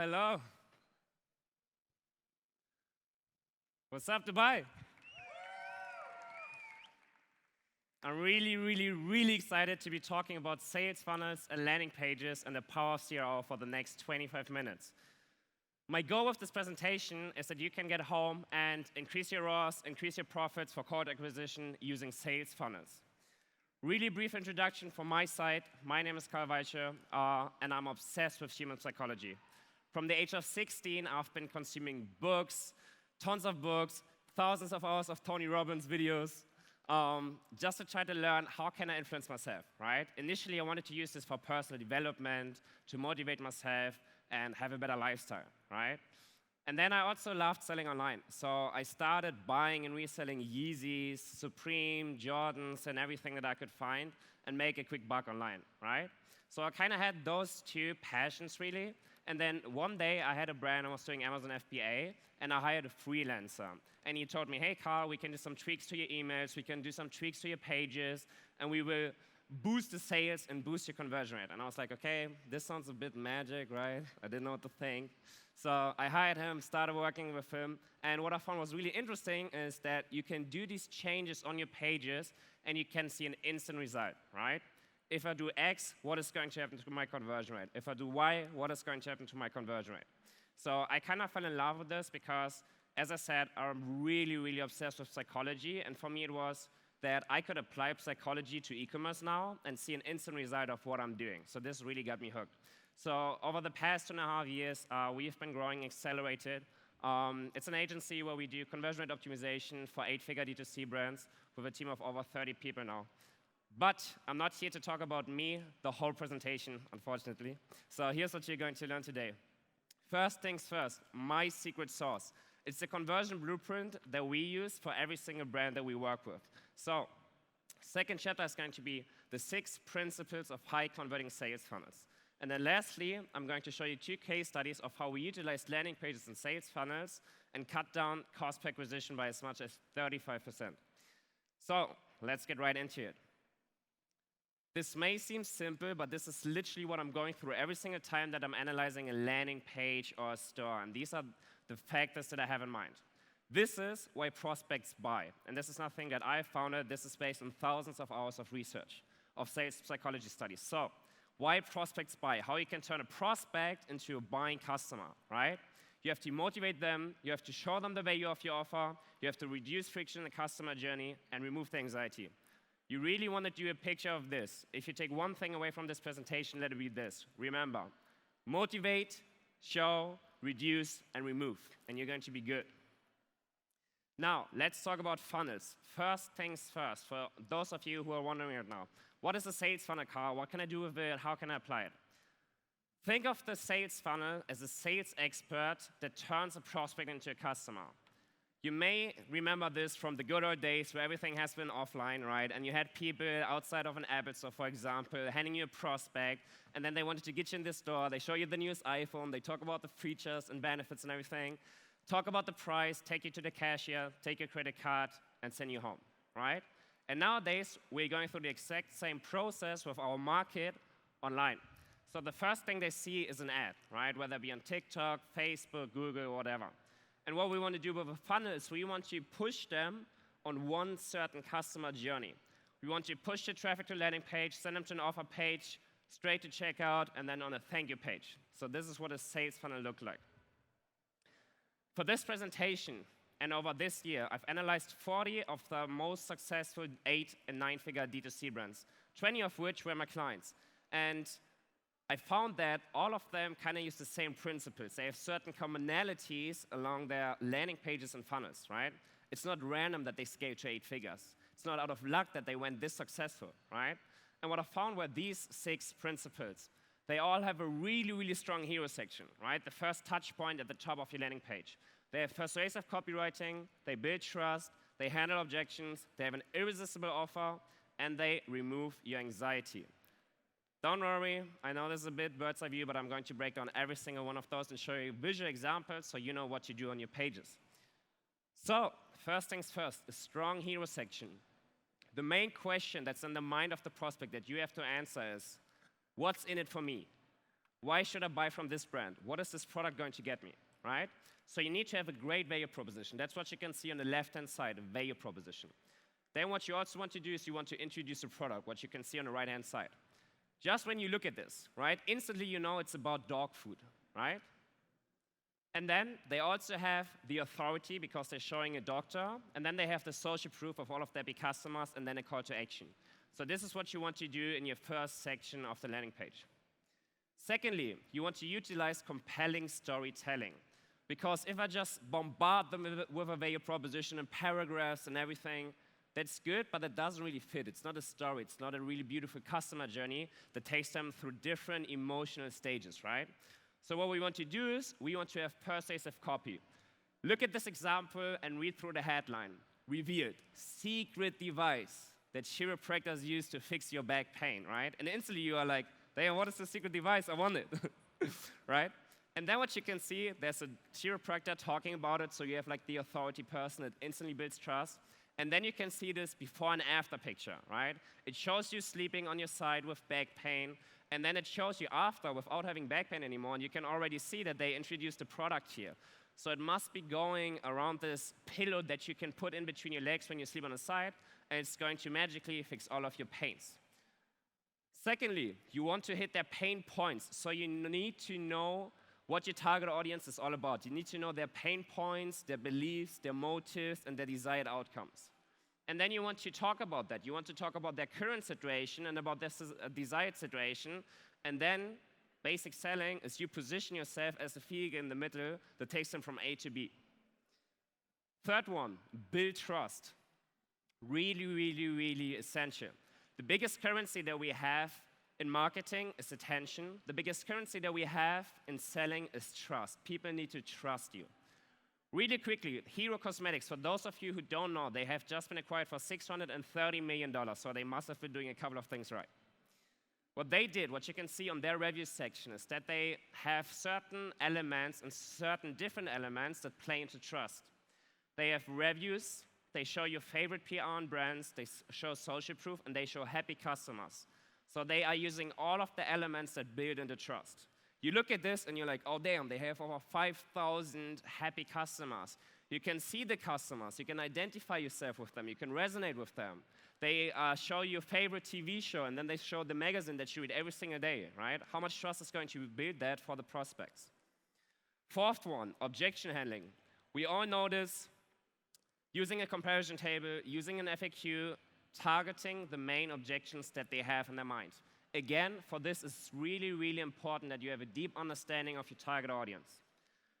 Hello. What's up, Dubai? I'm really excited to be talking about sales funnels and landing pages and the power of CRO for the next 25 minutes. My goal with this presentation is that you can get home and increase your ROAS, increase your profits for cold acquisition using sales funnels. Really brief introduction from my side. My name is Carl Weische, and I'm obsessed with human psychology. From the age of 16, I've been consuming books, tons of books, thousands of hours of Tony Robbins videos, just to try to learn how can I influence myself, right? Initially, I wanted to use this for personal development, to motivate myself, and have a better lifestyle, right? And then I also loved selling online. So I started buying and reselling Yeezys, Supreme, Jordans, and everything that I could find and make a quick buck online, right? So I kind of had those two passions, really. And then one day, I had a brand, I was doing Amazon FBA, and I hired a freelancer. And he told me, hey, Carl, we can do some tweaks to your emails, we can do some tweaks to your pages, and we will boost the sales and boost your conversion rate. And I was like, okay, this sounds a bit magic, right? I didn't know what to think. So I hired him, started working with him, and what I found was really interesting is that you can do these changes on your pages, and you can see an instant result, right? If I do X, what is going to happen to my conversion rate? If I do Y, what is going to happen to my conversion rate? So I kind of fell in love with this because, as I said, I'm really obsessed with psychology, and for me it was that I could apply psychology to e-commerce now and see an instant result of what I'm doing. So this really got me hooked. So over the past 2.5 years, we've been growing accelerated. It's an agency where we do conversion rate optimization for 8-figure D2C brands with a team of over 30 people now. But I'm not here to talk about me the whole presentation, unfortunately. So here's what you're going to learn today. First things first, my secret sauce. It's the conversion blueprint that we use for every single brand that we work with. So second chapter is going to be the 6 principles of high converting sales funnels. And then lastly, I'm going to show you 2 case studies of how we utilize landing pages and sales funnels and cut down cost per acquisition by as much as 35%. So let's get right into it. This may seem simple, but this is literally what I'm going through every single time that I'm analyzing a landing page or a store. And these are the factors that I have in mind. This is why prospects buy. And this is nothing that I founded. This is based on thousands of hours of research, of sales psychology studies. So why prospects buy? How you can turn a prospect into a buying customer, right? You have to motivate them. You have to show them the value of your offer. You have to reduce friction in the customer journey and remove the anxiety. You really want to do a picture of this. If you take one thing away from this presentation, let it be this. Remember, motivate, show, reduce, and remove, and you're going to be good. Now, let's talk about funnels. First things first, for those of you who are wondering right now, what is a sales funnel, Carl? What can I do with it? How can I apply it? Think of the sales funnel as a sales expert that turns a prospect into a customer. You may remember this from the good old days where everything has been offline, right? And you had people outside of an Apple store, for example, handing you a prospect, and then they wanted to get you in the store. They show you the newest iPhone. They talk about the features and benefits and everything. Talk about the price, take you to the cashier, take your credit card, and send you home, right? And nowadays, we're going through the exact same process with our market online. So the first thing they see is an ad, right? Whether it be on TikTok, Facebook, Google, whatever. And what we want to do with a funnel is we want to push them on one certain customer journey. We want to push the traffic to a landing page, send them to an offer page, straight to checkout, and then on a thank you page. So this is what a sales funnel looks like. For this presentation, and over this year, I've analyzed 40 of the most successful 8- and 9-figure D2C brands, 20 of which were my clients. And I found that all of them kind of use the same principles. They have certain commonalities along their landing pages and funnels, right? It's not random that they scale to 8 figures. It's not out of luck that they went this successful, right? And what I found were these 6 principles. They all have a really strong hero section, right? The first touch point at the top of your landing page. They have persuasive copywriting, they build trust, they handle objections, they have an irresistible offer, and they remove your anxiety. Don't worry, I know this is a bit bird's eye view, but I'm going to break down every single one of those and show you visual examples so you know what you do on your pages. So, first things first, a strong hero section. The main question that's in the mind of the prospect that you have to answer is, what's in it for me? Why should I buy from this brand? What is this product going to get me, right? So you need to have a great value proposition. That's what you can see on the left-hand side, a value proposition. Then what you also want to do is you want to introduce a product, what you can see on the right-hand side. Just when you look at this, right, instantly you know it's about dog food, right? And then they also have the authority because they're showing a doctor, and then they have the social proof of all of their big customers, and then a call to action. So this is what you want to do in your first section of the landing page. Secondly, you want to utilize compelling storytelling. Because if I just bombard them with a value proposition and paragraphs and everything, that's good, but it doesn't really fit. It's not a story. It's not a really beautiful customer journey that takes them through different emotional stages, right? So what we want to do is we want to have persuasive copy. Look at this example and read through the headline. Revealed, secret device that chiropractors use to fix your back pain, right? And instantly you are like, damn, what is the secret device? I want it, right? And then what you can see, there's a chiropractor talking about it, so you have like the authority person. It instantly builds trust. And then you can see this before and after picture, right? It shows you sleeping on your side with back pain, and then it shows you after without having back pain anymore, and you can already see that they introduced a product here. So it must be going around this pillow that you can put in between your legs when you sleep on the side, and it's going to magically fix all of your pains. Secondly, you want to hit their pain points, so you need to know what your target audience is all about. You need to know their pain points, their beliefs, their motives, and their desired outcomes. And then you want to talk about that. You want to talk about their current situation and about their desired situation. And then basic selling is you position yourself as a figure in the middle that takes them from A to B. Third one, build trust. Really, really, really essential. The biggest currency that we have in marketing is attention. The biggest currency that we have in selling is trust. People need to trust you. Really quickly, Hero Cosmetics, for those of you who don't know, they have just been acquired for $630 million, so they must have been doing a couple of things right. What they did, what you can see on their review section, is that they have certain elements and certain different elements that play into trust. They have reviews, they show your favorite PR and brands, they show social proof, and they show happy customers. So they are using all of the elements that build into trust. You look at this and you're like, oh damn, they have over 5,000 happy customers. You can see the customers, you can identify yourself with them, you can resonate with them. They show your favorite TV show, and then they show the magazine that you read every single day, right? How much trust is going to build that for the prospects? Fourth one, objection handling. We all know this. Using a comparison table, using an FAQ, targeting the main objections that they have in their mind. Again, for this, it's really, really important that you have a deep understanding of your target audience.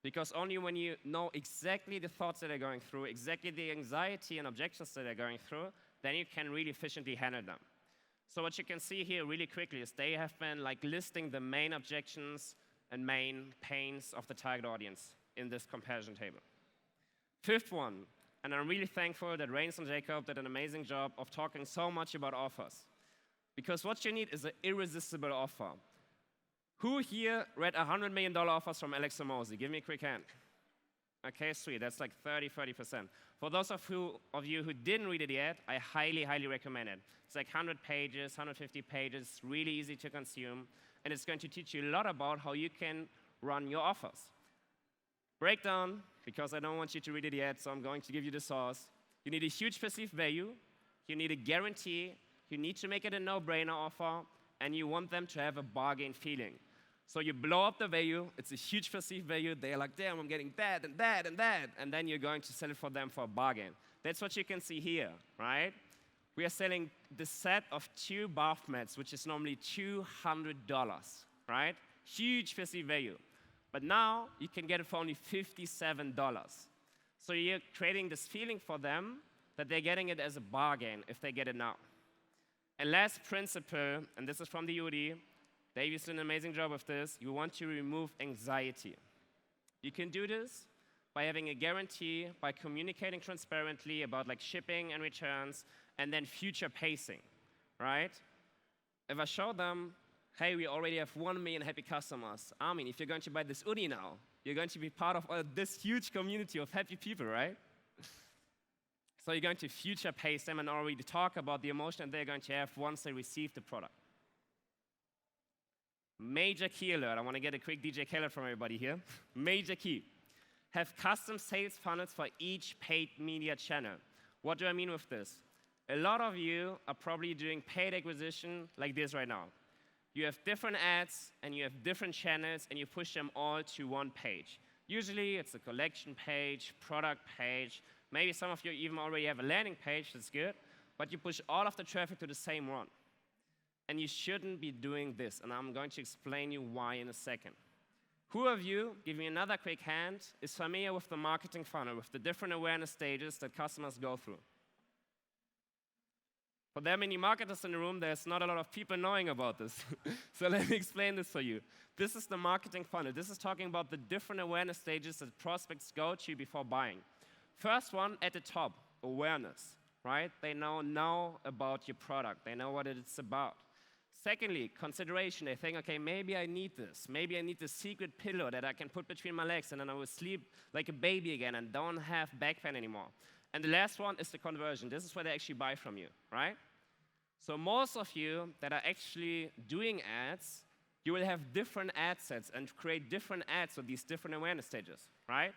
Because only when you know exactly the thoughts that they're going through, exactly the anxiety and objections that they're going through, then you can really efficiently handle them. So what you can see here really quickly is they have been like listing the main objections and main pains of the target audience in this comparison table. Fifth one, and I'm really thankful that Rains and Jacob did an amazing job of talking so much about offers. Because what you need is an irresistible offer. Who here read $100 million offers from Alex Hormozi? Give me a quick hand. Okay, sweet. That's like 30%. For those of you who didn't read it yet, I highly, highly recommend it. It's like 100 pages, 150 pages, really easy to consume, and it's going to teach you a lot about how you can run your offers. Breakdown, because I don't want you to read it yet, so I'm going to give you the sauce. You need a huge perceived value. You need a guarantee. You need to make it a no-brainer offer, and you want them to have a bargain feeling. So you blow up the value. It's a huge perceived value. They're like, damn, I'm getting that and that and that. And then you're going to sell it for them for a bargain. That's what you can see here, right? We are selling the set of 2 bath mats, which is normally $200, right? Huge perceived value. But now you can get it for only $57. So you're creating this feeling for them that they're getting it as a bargain if they get it now. And last principle, and this is from the UD, Davies did an amazing job with this, you want to remove anxiety. You can do this by having a guarantee, by communicating transparently about like shipping and returns, and then future pacing, right? If I show them, hey, we already have 1 million happy customers. I mean, if you're going to buy this hoodie now, you're going to be part of this huge community of happy people, right? So you're going to future pace them and already talk about the emotion they're going to have once they receive the product. major key alert. I want to get a quick DJ Khaled from everybody here. Major key. Have custom sales funnels for each paid media channel. What do I mean with this? A lot of you are probably doing paid acquisition like this right now. You have different ads, and you have different channels, and you push them all to one page. Usually, it's a collection page, product page. Maybe some of you even already have a landing page, that's good. But you push all of the traffic to the same one. And you shouldn't be doing this, and I'm going to explain you why in a second. Who of you, give me another quick hand, is familiar with the marketing funnel, with the different awareness stages that customers go through? For there are many marketers in the room, there's not a lot of people knowing about this. So let me explain this for you. This is the marketing funnel. This is talking about the different awareness stages that prospects go to before buying. First one at the top, awareness, right? They know about your product. They know what it's about. Secondly, consideration. They think, okay, maybe I need this. Maybe I need this secret pillow that I can put between my legs, and then I will sleep like a baby again and don't have back pain anymore. And the last one is the conversion. This is where they actually buy from you, right? So most of you that are actually doing ads, you will have different ad sets and create different ads with these different awareness stages, right?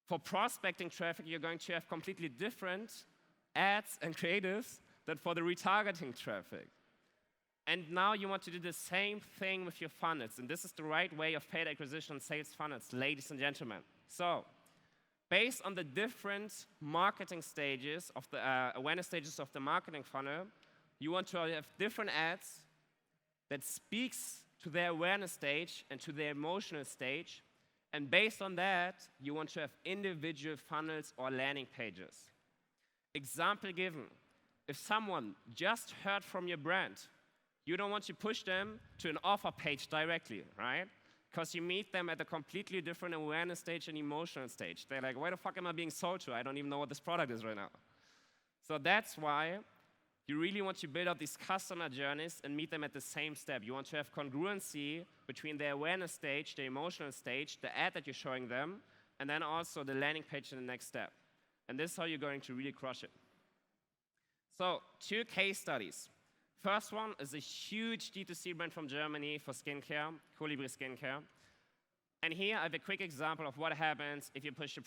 For prospecting traffic, you're going to have completely different ads and creatives than for the retargeting traffic. And now you want to do the same thing with your funnels. And this is the right way of paid acquisition and sales funnels, ladies and gentlemen. So, based on the different marketing stages of the awareness stages of the marketing funnel, you want to have different ads that speaks to their awareness stage and to their emotional stage. And based on that, you want to have individual funnels or landing pages. Example given, if someone just heard from your brand, you don't want to push them to an offer page directly, right? Because you meet them at a completely different awareness stage and emotional stage. They're like, why the fuck am I being sold to? I don't even know what this product is right now. So that's why you really want to build up these customer journeys and meet them at the same step. You want to have congruency between the awareness stage, the emotional stage, the ad that you're showing them, and then also the landing page in the next step. And this is how you're going to really crush it. So 2 case studies. First one is a huge D2C brand from Germany for skincare, Colibri Skincare. And here I have a quick example of what happens if you push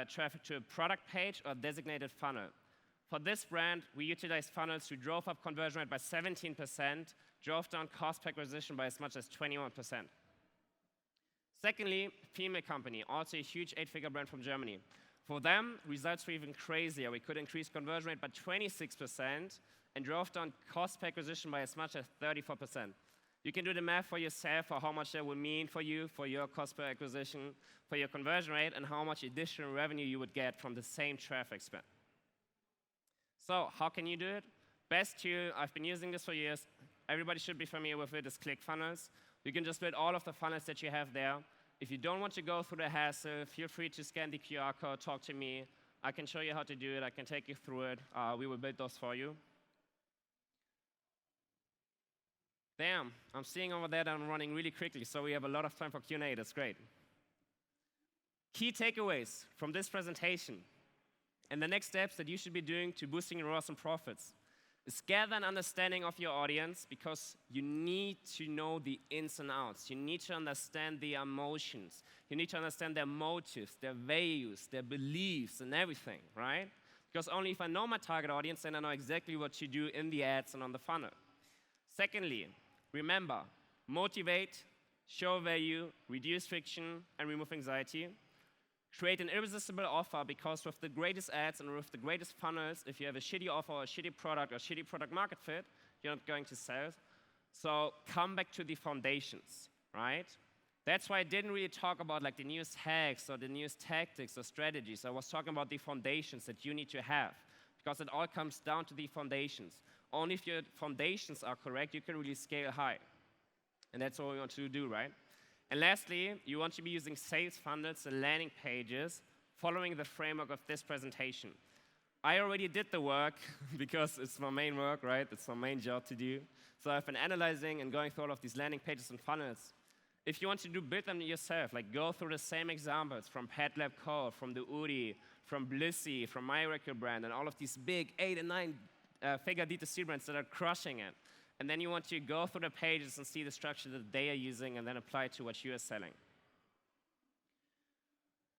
traffic to a product page or designated funnel. For this brand, we utilized funnels who drove up conversion rate by 17%, drove down cost per acquisition by as much as 21%. Secondly, female company, also a huge 8-figure brand from Germany. For them, results were even crazier. We could increase conversion rate by 26%, and drove down cost per acquisition by as much as 34%. You can do the math for yourself for how much that would mean for you, for your cost per acquisition, for your conversion rate, and how much additional revenue you would get from the same traffic spend. So how can you do it? Best tool, I've been using this for years. Everybody should be familiar with it, is ClickFunnels. You can just build all of the funnels that you have there. If you don't want to go through the hassle, feel free to scan the QR code, talk to me. I can show you how to do it. I can take you through it. We will build those for you. Damn, I'm seeing over there that I'm running really quickly, so we have a lot of time for Q&A. That's great. Key takeaways from this presentation and the next steps that you should be doing to boosting your ROAS and profits is gather an understanding of your audience, because you need to know the ins and outs. You need to understand the emotions. You need to understand their motives, their values, their beliefs, and everything, right? Because only if I know my target audience, then I know exactly what to do in the ads and on the funnel. Secondly, remember, motivate, show value, reduce friction, and remove anxiety. Create an irresistible offer, because with the greatest ads and with the greatest funnels, if you have a shitty offer or a shitty product or shitty product market fit, you're not going to sell. So come back to the foundations, right? That's why I didn't really talk about like the newest hacks or the newest tactics or strategies. I was talking about the foundations that you need to have, because it all comes down to the foundations. Only if your foundations are correct, you can really scale high. And that's what we want to do, right? And lastly, you want to be using sales funnels and landing pages following the framework of this presentation. I already did the work because it's my main work, right? It's my main job to do. So I've been analyzing and going through all of these landing pages and funnels. If you want to build them yourself, like go through the same examples from PetLab Co., from the Uri, from Blissy, from My Record brand, and all of these big 8 and 9 figure D2C brands that are crushing it. and then you want to go through the pages and see the structure that they are using and then apply it to what you are selling.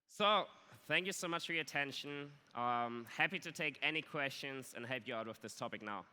So, thank you so much for your attention. Happy to take any questions and help you out with this topic now.